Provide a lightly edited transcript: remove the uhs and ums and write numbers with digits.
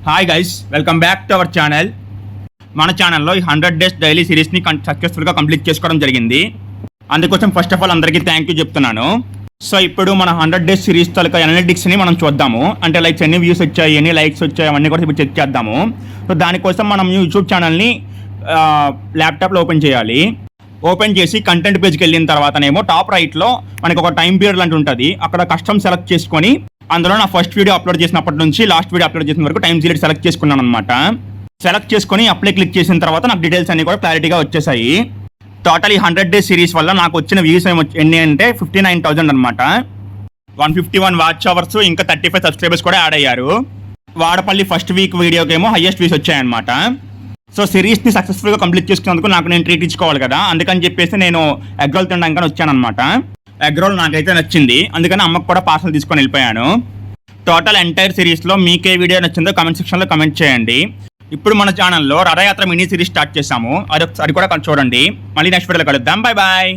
Hi guys, welcome back to our channel. మన ఛానల్లో ఈ 100 డేస్ డైలీ సిరీస్ని సక్సెస్ఫుల్గా కంప్లీట్ చేసుకోవడం జరిగింది. అందుకోసం ఫస్ట్ ఆఫ్ ఆల్ అందరికీ థ్యాంక్ యూ చెప్తున్నాను. సో ఇప్పుడు మన 100 డేస్ సిరీస్ తాలూకా అనలిటిక్స్ని మనం చూద్దాము. అంటే లైక్స్ ఎన్ని వ్యూస్ వచ్చాయి, ఎన్ని లైక్స్ వచ్చాయి, అవన్నీ కూడా ఇప్పుడు చెక్ చేద్దాము. సో దానికోసం మనం యూట్యూబ్ ఛానల్ని ల్యాప్టాప్లో ఓపెన్ చేయాలి. ఓపెన్ చేసి కంటెంట్ పేజ్కి వెళ్ళిన తర్వాతనేమో టాప్ రైట్లో మనకి ఒక టైం పీరియడ్ లాంటి ఉంటుంది. అక్కడ కస్టమ్ సెలెక్ట్ చేసుకొని అందులో నా ఫస్ట్ వీడియో అప్లోడ్ చేసినప్పటి నుంచి లాస్ట్ వీడియో అప్లోడ్ చేసిన వరకు టైం పీరియడ్ సెలెక్ట్ చేసుకున్నాను అనమాట. సెలెక్ట్ చేసుకొని అప్లై క్లిక్ చేసిన తర్వాత నాకు డీటెయిల్స్ అన్ని కూడా క్లారిటీగా వచ్చేసాయి. టోటల్ ఈ 100 డేస్ సిరీస్ వల్ల నాకు వచ్చిన వ్యూస్ ఎన్ని అంటే 59,000 అనమాట. 151 వాచ్ అవర్స్, ఇంకా 35 సబ్స్క్రైబర్స్ కూడా యాడ్ అయ్యారు. వాడపల్లి ఫస్ట్ వీక్ వీడియోకి ఏమో హైయెస్ట్ వ్యూస్ వచ్చాయన్నమాట. సో సిరీస్ని సక్సెస్ఫుల్గా కంప్లీట్ చేసుకున్నందుకు నాకు నేను ట్రీట్ ఇచ్చుకోవాలి కదా, అందుకని చెప్పేసి నేను ఎగ్ రోల్ తినడానికి వచ్చానమాట. ఎగ్ రోల్ నాకైతే నచ్చింది, అందుకని అమ్మకు కూడా పార్సల్ తీసుకొని వెళ్ళిపోయాను. టోటల్ ఎంటైర్ సిరీస్లో మీకే వీడియో నచ్చిందో కమెంట్ సెక్షన్లో కమెంట్ చేయండి. ఇప్పుడు మన ఛానల్లో రథయాత్ర మినీ సిరీస్ స్టార్ట్ చేశాము, అది కూడా చూడండి. మళ్ళీ నెక్స్ట్ వీడియోలో కలుద్దాం. Bye bye.